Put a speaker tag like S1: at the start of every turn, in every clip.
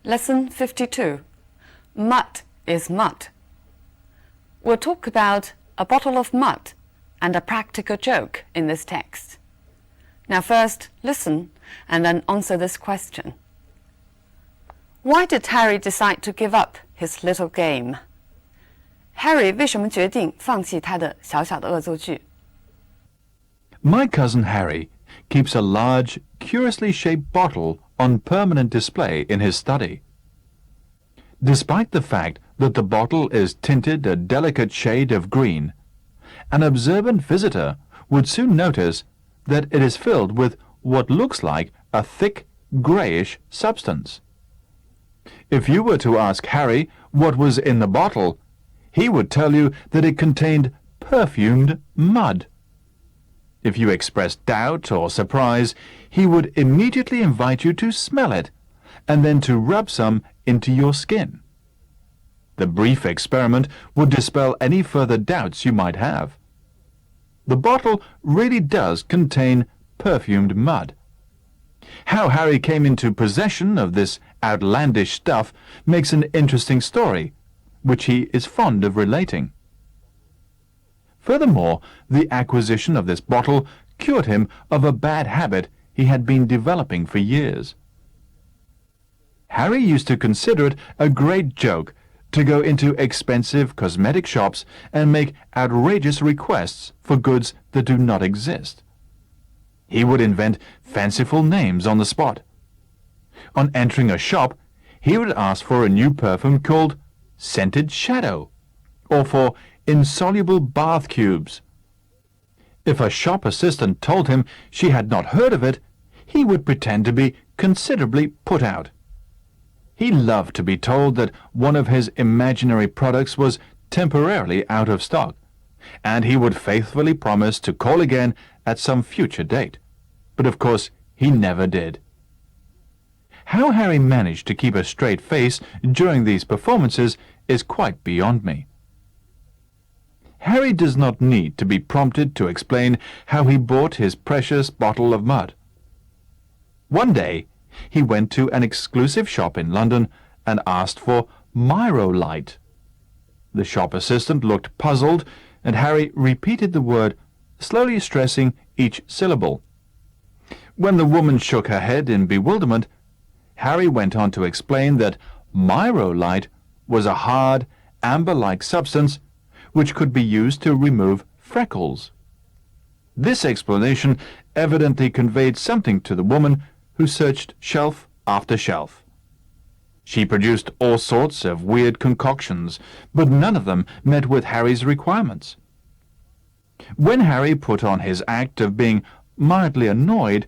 S1: Lesson 52. Mud is mud. We'll talk about a bottle of mud and a practical joke in this text. Now first, listen and then answer this question. Why did Harry decide to give up his little game? Harry 为什么决定放弃他的小小的恶作剧？
S2: My cousin Harry keeps a large, curiously shaped bottle on permanent display in his study. Despite the fact that the bottle is tinted a delicate shade of green, an observant visitor would soon notice that it is filled with what looks like a thick, greyish substance. If you were to ask Harry what was in the bottle, he would tell you that it contained perfumed mud. If you expressed doubt or surprise, he would immediately invite you to smell it, and then to rub some into your skin. The brief experiment would dispel any further doubts you might have. The bottle really does contain perfumed mud. How Harry came into possession of this outlandish stuff makes an interesting story, which he is fond of relating. Furthermore, the acquisition of this bottle cured him of a bad habit he had been developing for years. Harry used to consider it a great joke to go into expensive cosmetic shops and make outrageous requests for goods that do not exist. He would invent fanciful names on the spot. On entering a shop, he would ask for a new perfume called Scented Shadow, or for insoluble bath cubes. If a shop assistant told him she had not heard of it, he would pretend to be considerably put out. He loved to be told that one of his imaginary products was temporarily out of stock, and he would faithfully promise to call again at some future date. But of course, he never did. How Harry managed to keep a straight face during these performances is quite beyond me. Harry does not need to be prompted to explain how he bought his precious bottle of mud. One day, he went to an exclusive shop in London and asked for Myrolite. The shop assistant looked puzzled, and Harry repeated the word, slowly stressing each syllable. When the woman shook her head in bewilderment, Harry went on to explain that Myrolite was a hard, amber-like substance which could be used to remove freckles. This explanation evidently conveyed something to the woman, who searched shelf after shelf. She produced all sorts of weird concoctions, but none of them met with Harry's requirements. When Harry put on his act of being mildly annoyed,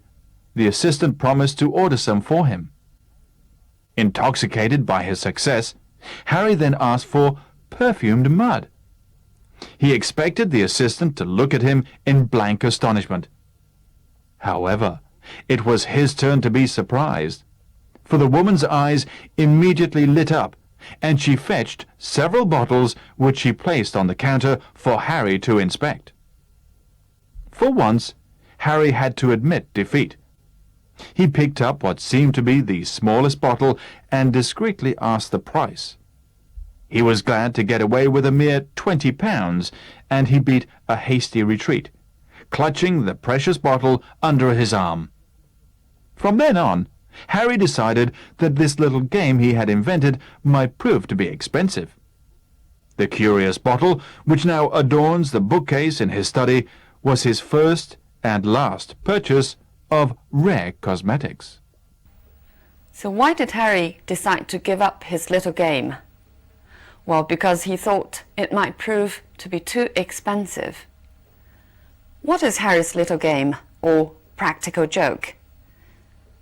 S2: the assistant promised to order some for him. Intoxicated by his success, Harry then asked for perfumed mud. He expected the assistant to look at him in blank astonishment. However, it was his turn to be surprised, for the woman's eyes immediately lit up, and she fetched several bottles which she placed on the counter for Harry to inspect. For once, Harry had to admit defeat. He picked up what seemed to be the smallest bottle and discreetly asked the price. He was glad to get away with a mere £20, and he beat a hasty retreat, clutching the precious bottle under his arm. From then on, Harry decided that this little game he had invented might prove to be expensive. The curious bottle, which now adorns the bookcase in his study, was his first and last purchase of rare cosmetics.
S1: So why did Harry decide to give up his little game? Well, because he thought it might prove to be too expensive. What is Harry's little game, or practical joke?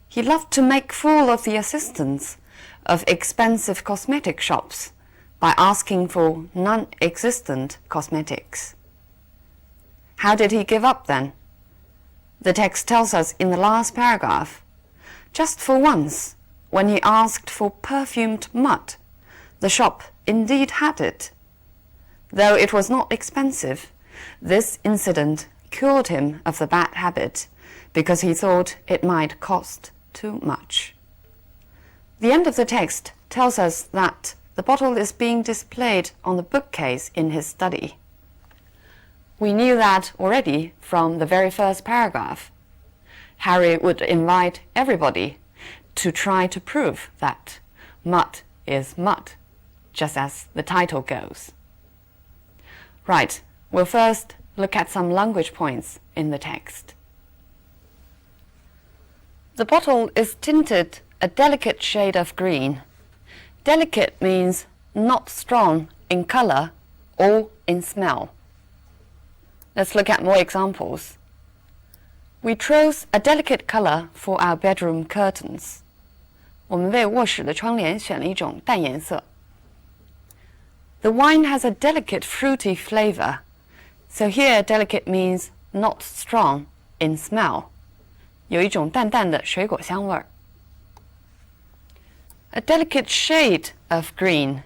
S1: He loved to make fool of the assistants of expensive cosmetic shops by asking for non-existent cosmetics. How did he give up then? The text tells us in the last paragraph, just for once, when he asked for perfumed mud, the shop indeed had it. Though it was not expensive, this incident cured him of the bad habit because he thought it might cost too much. The end of the text tells us that the bottle is being displayed on the bookcase in his study. We knew that already from the very first paragraph. Harry would invite everybody to try to prove that mud is mud, just as the title goes. Right, we'll first look at some language points in the text. The bottle is tinted a delicate shade of green. Delicate means not strong in color or in smell. Let's look at more examples. We chose a delicate color for our bedroom curtains. 我们为卧室的窗帘选了一种淡颜色。The wine has a delicate fruity flavor. So here delicate means not strong in smell. 有一种淡淡的水果香味儿。A delicate shade of green.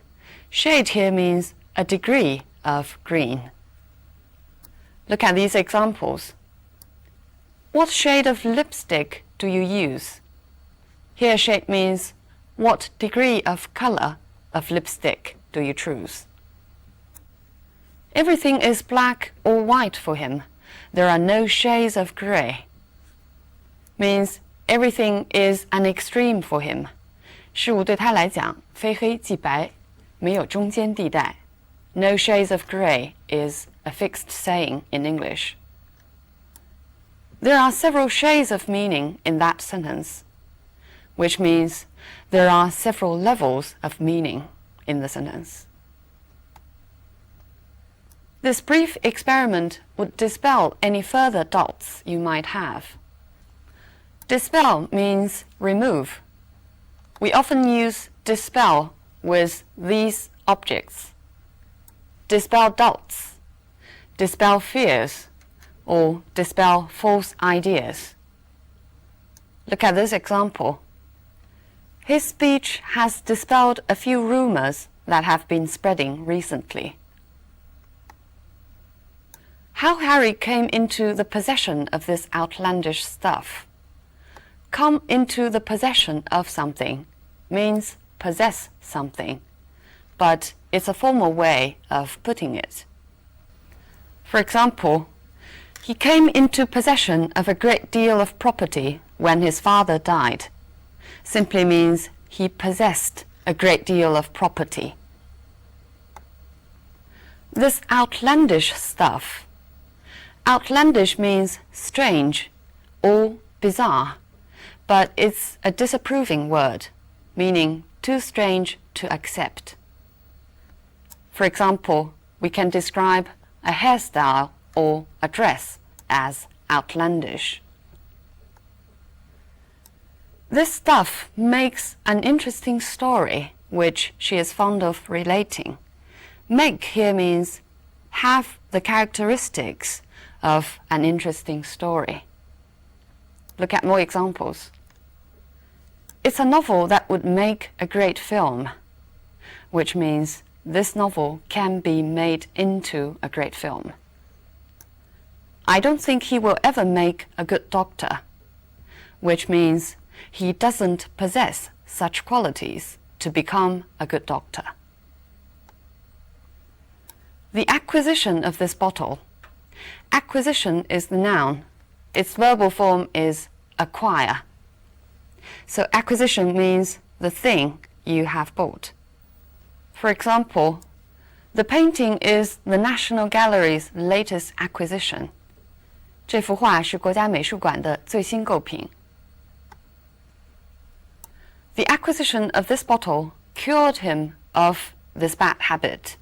S1: Shade here means a degree of green. Look at these examples. What shade of lipstick do you use? Here shade means what degree of color of lipstick do you choose? Everything is black or white for him. There are no shades of gray. Means everything is an extreme for him. 事物对他来讲非黑即白，没有中间地带。No shades of gray is a fixed saying in English. There are several shades of meaning in that sentence, which means there are several levels of meaning in the sentence. This brief experiment would dispel any further doubts you might have. Dispel means remove. We often use dispel with these objects. Dispel doubts, dispel fears, or dispel false ideas. Look at this example. His speech has dispelled a few rumors that have been spreading recently. How Harry came into the possession of this outlandish stuff. Come into the possession of something means possess something, but it's a formal way of putting it. For example, he came into possession of a great deal of property when his father died. Simply means he possessed a great deal of property. This outlandish stuff. Outlandish means strange or bizarre, but it's a disapproving word, meaning too strange to accept. For example, we can describe a hairstyle or a dress as outlandish. This stuff makes an interesting story, which she is fond of relating. Make here means have the characteristics of an interesting story. Look at more examples. It's a novel that would make a great film, which means this novel can be made into a great film. I don't think he will ever make a good doctor, which means he doesn't possess such qualities to become a good doctor. The acquisition of this bottle. Acquisition is the noun. Its verbal form is acquire. So acquisition means the thing you have bought. For example, the painting is the National Gallery's latest acquisition. 这幅画是国家美术馆的最新购品。The acquisition of this bottle cured him of this bad habit.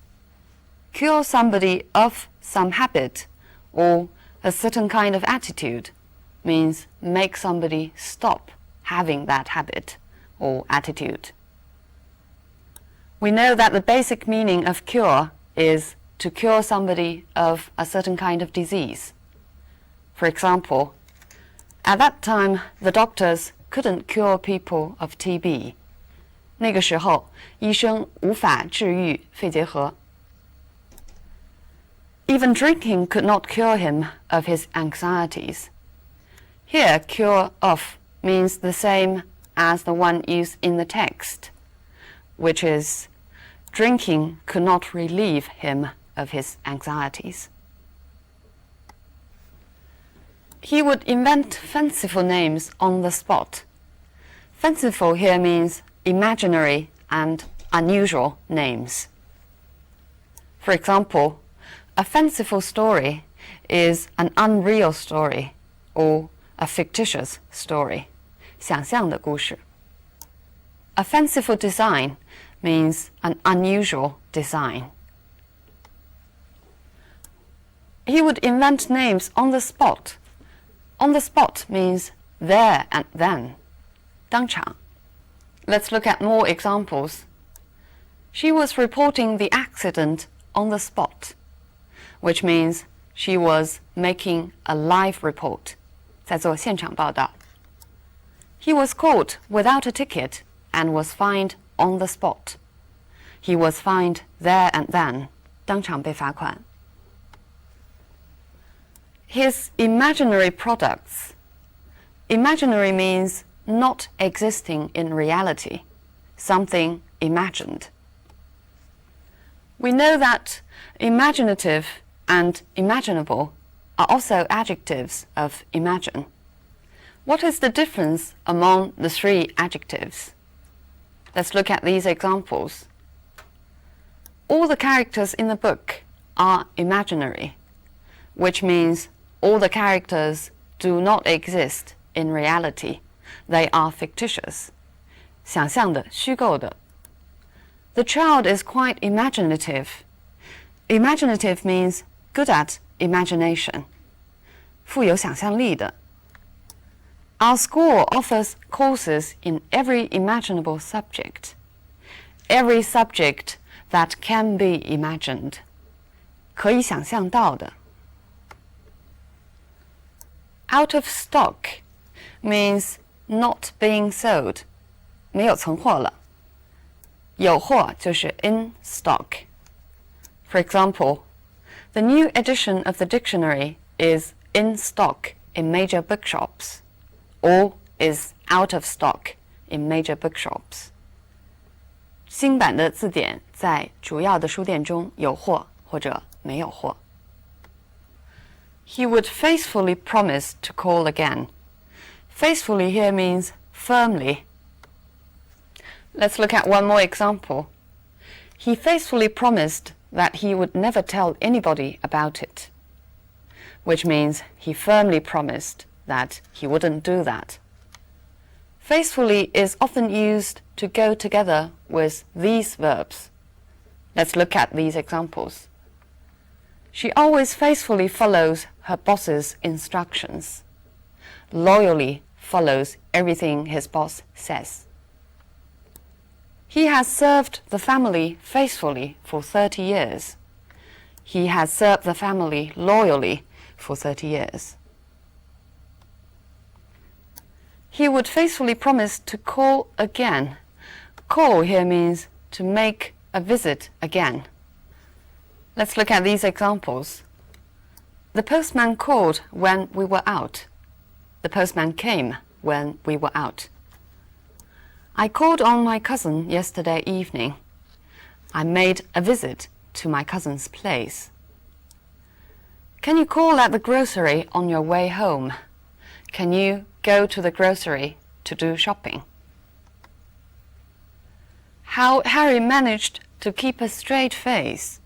S1: Cure somebody of some habit or a certain kind of attitude means make somebody stop having that habit or attitude. We know that the basic meaning of cure is to cure somebody of a certain kind of disease. For example, at that time, the doctors couldn't cure people of TB. 那个时候，医生无法治愈肺结核。Even drinking could not cure him of his anxieties. Here, cure of means the same as the one used in the text, which is, drinking could not relieve him of his anxieties. He would invent fanciful names on the spot. Fanciful here means imaginary and unusual names. For example, a fanciful story is an unreal story or a fictitious story, 想象的故事. A fanciful design means an unusual design. He would invent names on the spot. On the spot means there and then, 当场. Let's look at more examples. She was reporting the accident on the spot, which means she was making a live report, 在做现场报道. He was caught without a ticket and was fined on the spot. He was fined there and then, 当场被罚款. His imaginary products. Imaginary means not existing in reality, something imagined. We know that imaginative and imaginable are also adjectives of imagine. What is the difference among the three adjectives? Let's look at these examples. All the characters in the book are imaginary, which means all the characters do not exist in reality. They are fictitious. 想象的，虚构的. The child is quite imaginative. Imaginative means good at imagination. 富有想象力的. Our school offers courses in every imaginable subject. Every subject that can be imagined. 可以想象到的. Out of stock means not being sold. 没有存货了. 有货就是 in stock. For example, the new edition of the dictionary is in stock in major bookshops, or is out of stock in major bookshops. 新版的字典在主要的书店中有货或者没有货. He would faithfully promise to call again. Faithfully here means firmly. Let's look at one more example. He faithfully promised that he would never tell anybody about it, which means he firmly promised that he wouldn't do that. Faithfully is often used to go together with these verbs. Let's look at these examples. She always faithfully follows her boss's instructions. Loyally follows everything his boss says. He has served the family faithfully for 30 years. He has served the family loyally for 30 years. He would faithfully promise to call again. Call here means to make a visit again. Let's look at these examples. The postman called when we were out. The postman came when we were out. I called on my cousin yesterday evening. I made a visit to my cousin's place. Can you call at the grocery on your way home? Can you go to the grocery to do shopping? How Harry managed to keep a straight face.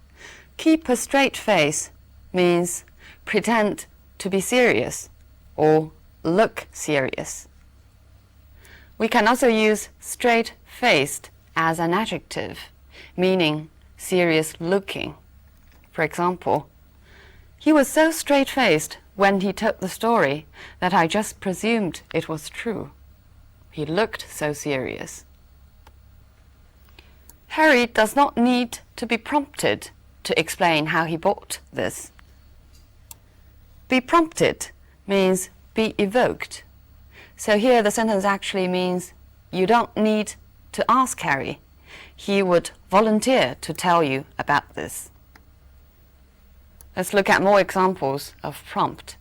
S1: Keep a straight face means pretend to be serious or look serious. We can also use straight-faced as an adjective, meaning serious-looking. For example, he was so straight-faced when he told the story that I just presumed it was true. He looked so serious. Harry does not need to be prompted to explain how he bought this. Be prompted means be evoked. So here the sentence actually means you don't need to ask Harry. He would volunteer to tell you about this. Let's look at more examples of prompt.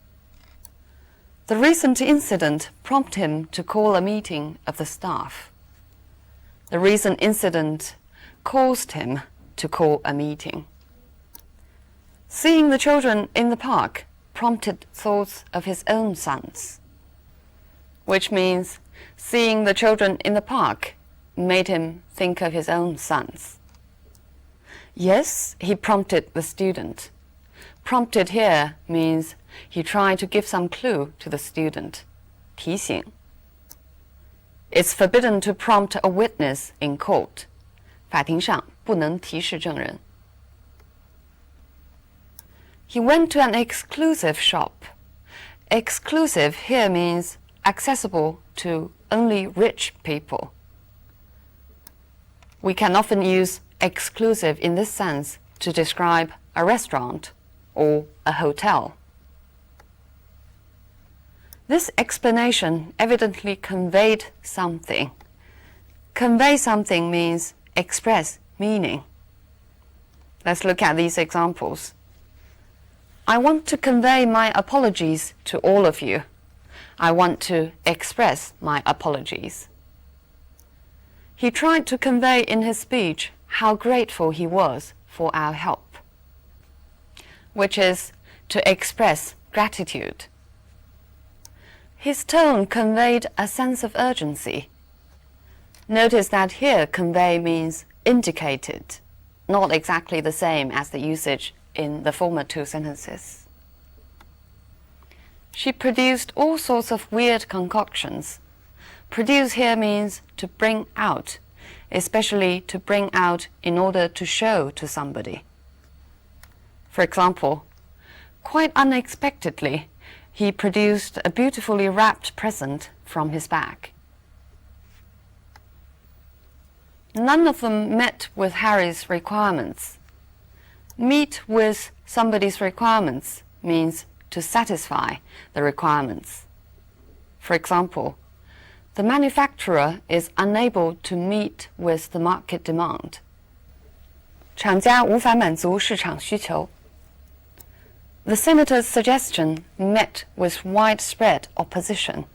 S1: The recent incident prompted him to call a meeting of the staff. The recent incident caused him to call a meeting. Seeing the children in the park prompted thoughts of his own sons, which means seeing the children in the park made him think of his own sons. Yes, he prompted the student. Prompted here means he tried to give some clue to the student. 提醒. It's forbidden to prompt a witness in court. 法庭上不能提示证人. He went to an exclusive shop. Exclusive here means accessible to only rich people. We can often use exclusive in this sense to describe a restaurant or a hotel. This explanation evidently conveyed something. Convey something means express meaning. Let's look at these examples. I want to convey my apologies to all of you. I want to express my apologies. He tried to convey in his speech how grateful he was for our help, which is to express gratitude. His tone conveyed a sense of urgency. Notice that here convey means indicated, not exactly the same as the usage in the former two sentences. She produced all sorts of weird concoctions. Produce here means to bring out, especially to bring out in order to show to somebody. For example, quite unexpectedly, he produced a beautifully wrapped present from his bag. None of them met with Harry's requirements. Meet with somebody's requirements means to satisfy the requirements. For example, the manufacturer is unable to meet with the market demand. 厂家无法满足市场需求. The senator's suggestion met with widespread opposition.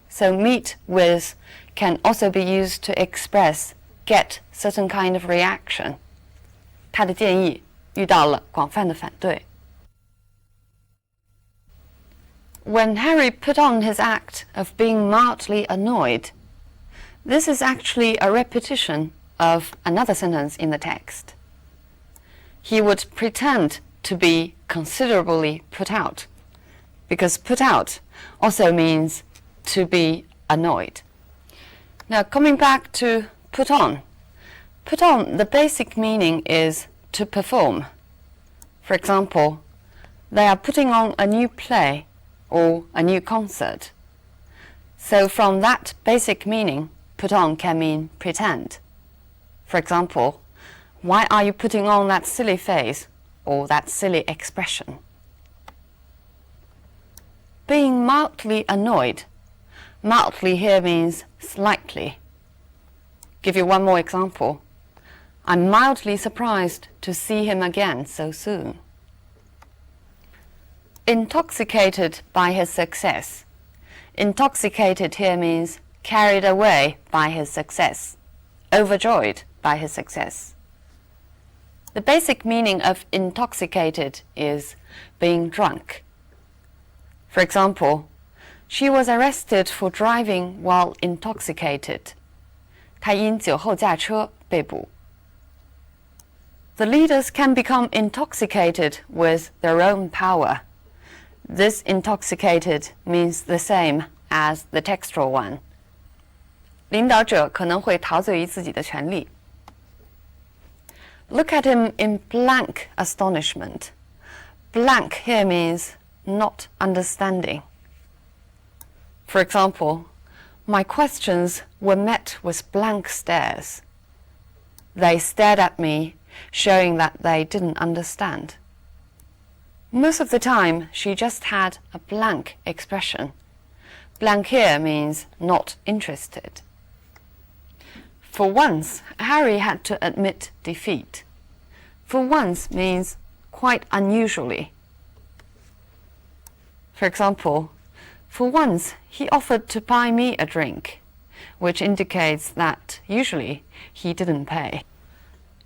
S1: So meet with can also be used to express, get certain kind of reaction. 他的建议遇到了广泛的反对. When Harry put on his act of being mildly annoyed, this is actually a repetition of another sentence in the text. He would pretend to be considerably put out, because put out also means to be annoyed. Now coming back to put on. Put on, the basic meaning is to perform. For example, they are putting on a new play or a new concert. So from that basic meaning, put on can mean pretend. For example, why are you putting on that silly face or that silly expression? Being mildly annoyed. Mildly here means slightly. Give you one more example. I'm mildly surprised to see him again so soon. Intoxicated by his success. Intoxicated here means carried away by his success, overjoyed by his success. The basic meaning of intoxicated is being drunk. For example, she was arrested for driving while intoxicated. 她因酒后驾车被捕. The leaders can become intoxicated with their own power. This intoxicated means the same as the textual one. 领导者可能会陶醉于自己的权力. Look at him in blank astonishment. Blank here means not understanding. For example, my questions were met with blank stares. They stared at me, showing that they didn't understand. Most of the time, she just had a blank expression. Blank here means not interested. For once, Harry had to admit defeat. For once means quite unusually. For example, For once, he offered to buy me a drink, which indicates that usually he didn't pay.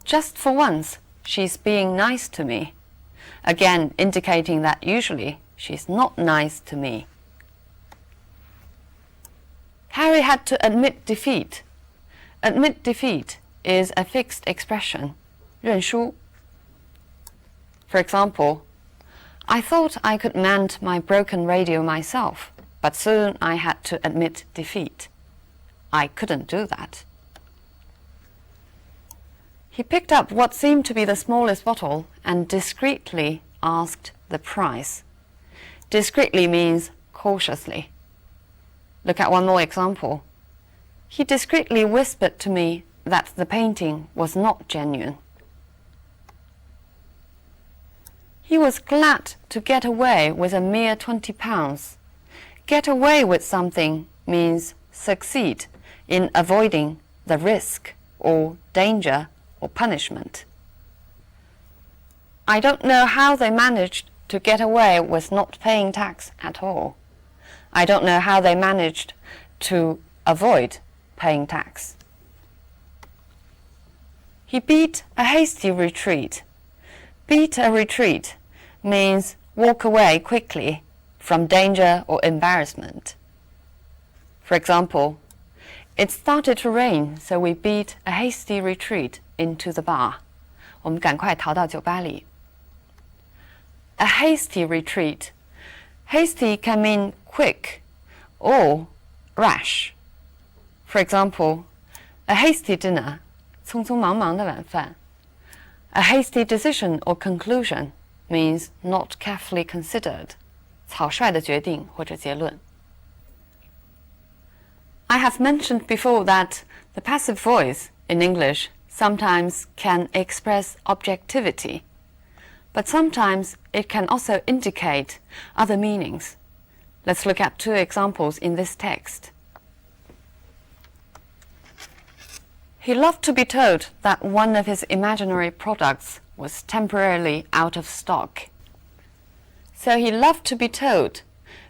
S1: Just for once, she's being nice to me, again indicating that usually she's not nice to me. Harry had to admit defeat. Admit defeat is a fixed expression, 认输. For example, I thought I could mend my broken radio myself, but soon I had to admit defeat. I couldn't do that. He picked up what seemed to be the smallest bottle and discreetly asked the price. Discreetly means cautiously. Look at one more example. He discreetly whispered to me that the painting was not genuine. He was glad to get away with a mere £20. Get away with something means succeed in avoiding the risk or danger or punishment. I don't know how they managed to get away with not paying tax at all. I don't know how they managed to avoid paying tax. He beat a hasty retreat. Beat a retreat means walk away quickly from danger or embarrassment. For example, it started to rain, so we beat a hasty retreat into the bar. 我们赶快逃到酒吧里. A hasty retreat. Hasty can mean quick or rash. For example, a hasty dinner, 匆匆忙忙的晚饭. A hasty decision or conclusion means not carefully considered, 草率的决定或者结论. I have mentioned before that the passive voice in English sometimes can express objectivity, but sometimes it can also indicate other meanings. Let's look at two examples in this text. He loved to be told that one of his imaginary products was temporarily out of stock. So he loved to be told.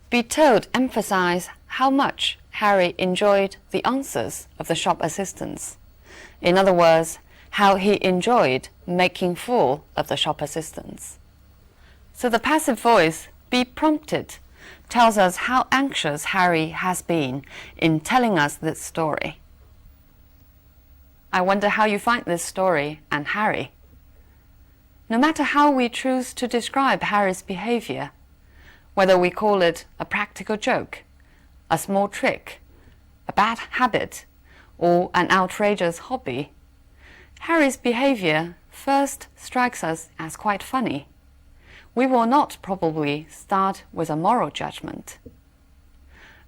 S1: Be told emphasizes how much Harry enjoyed the answers of the shop assistants. In other words, how he enjoyed making fool of the shop assistants. So the passive voice, be prompted, tells us how anxious Harry has been in telling us this story. I wonder how you find this story and Harry. No matter how we choose to describe Harry's behavior, whether we call it a practical joke, a small trick, a bad habit, or an outrageous hobby, Harry's behavior first strikes us as quite funny. We will not probably start with a moral judgment.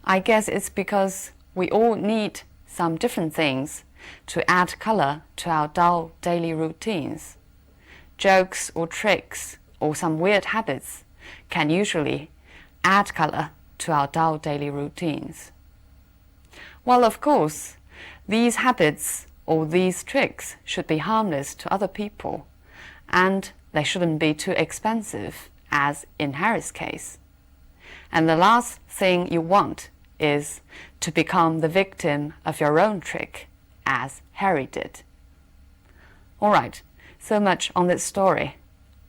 S1: I guess it's because we all need some different things to add color to our dull daily routines. Jokes or tricks or some weird habits can usually add color to our dull daily routines. Well, of course, these habits or these tricks should be harmless to other people, and they shouldn't be too expensive, as in Harry's case. And the last thing you want is to become the victim of your own trick, as Harry did. All right, so much on this story.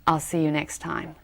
S1: I'll see you next time.